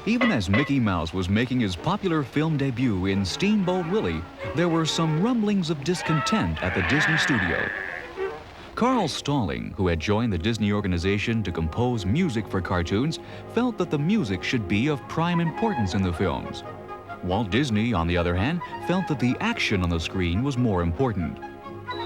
Even as Mickey Mouse was making his popular film debut in Steamboat Willie, there were some rumblings of discontent at the Disney studio. Carl Stalling, who had joined the Disney organization to compose music for cartoons, felt that the music should be of prime importance in the films. Walt Disney, on the other hand, felt that the action on the screen was more important.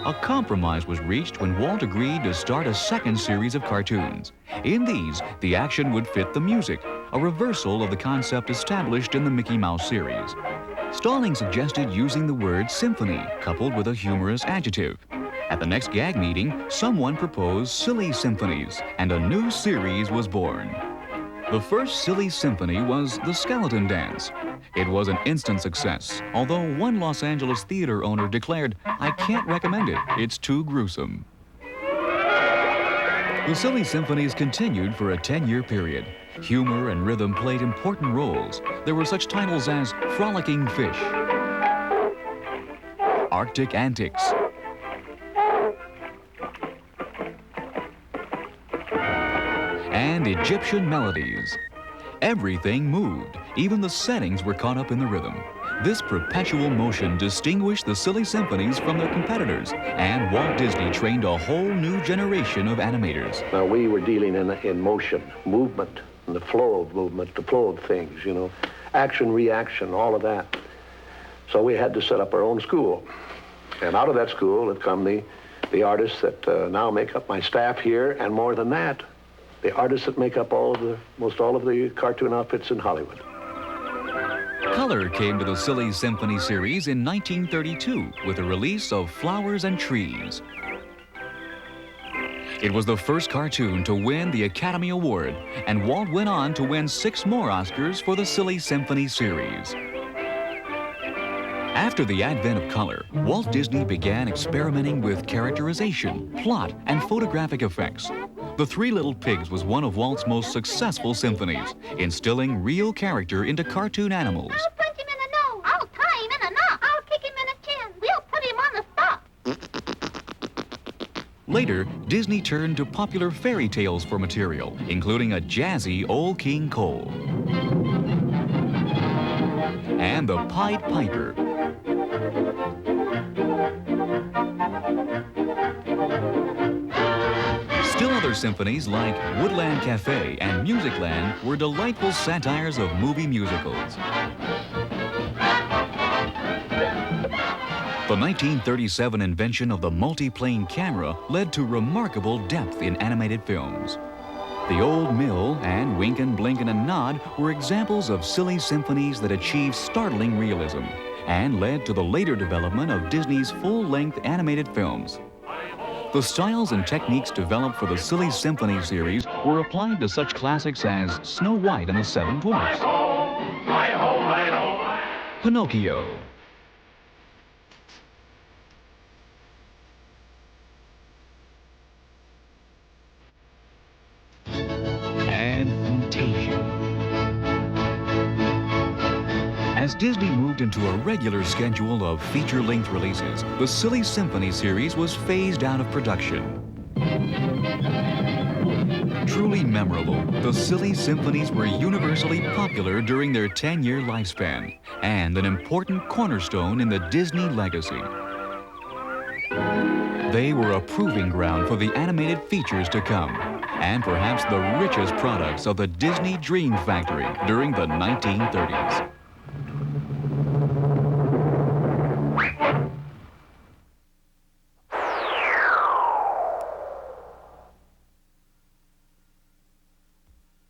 A compromise was reached when Walt agreed to start a second series of cartoons. In these, the action would fit the music, a reversal of the concept established in the Mickey Mouse series. Stalling suggested using the word symphony, coupled with a humorous adjective. At the next gag meeting, someone proposed silly symphonies, and a new series was born. The first silly symphony was The Skeleton Dance. It was an instant success, although one Los Angeles theater owner declared, "I can't recommend it, it's too gruesome." The silly symphonies continued for a 10-year period. Humor and rhythm played important roles. There were such titles as Frolicking Fish, Arctic Antics, and Egyptian Melodies. Everything moved. Even the settings were caught up in the rhythm. This perpetual motion distinguished the silly symphonies from their competitors, and Walt Disney trained a whole new generation of animators. Now, we were dealing in motion, movement, and the flow of movement, the flow of things, you know, action, reaction, all of that. So we had to set up our own school. And out of that school had come the artists that now make up my staff here, and more than that, the artists that make up most all of the cartoon outfits in Hollywood. Color came to the Silly Symphony series in 1932 with the release of Flowers and Trees. It was the first cartoon to win the Academy Award, and Walt went on to win 6 more Oscars for the Silly Symphony series. After the advent of color, Walt Disney began experimenting with characterization, plot, and photographic effects. The Three Little Pigs was one of Walt's most successful symphonies, instilling real character into cartoon animals. I'll punch him in the nose. I'll tie him in a knot. I'll kick him in the chin. We'll put him on the spot. Later, Disney turned to popular fairy tales for material, including a jazzy Old King Cole and the Pied Piper. Still other symphonies like Woodland Cafe and Musicland were delightful satires of movie musicals. The 1937 invention of the multi-plane camera led to remarkable depth in animated films. The Old Mill and Winkin', Blinkin' and Nod were examples of silly symphonies that achieved startling realism and led to the later development of Disney's full-length animated films. The styles and techniques developed for the Silly Symphony series were applied to such classics as Snow White and the Seven Dwarfs, Pinocchio, and Fantasia. As Disney moved into a regular schedule of feature-length releases, the Silly Symphony series was phased out of production. Truly memorable, the Silly Symphonies were universally popular during their 10-year lifespan and an important cornerstone in the Disney legacy. They were a proving ground for the animated features to come, and perhaps the richest products of the Disney Dream Factory during the 1930s.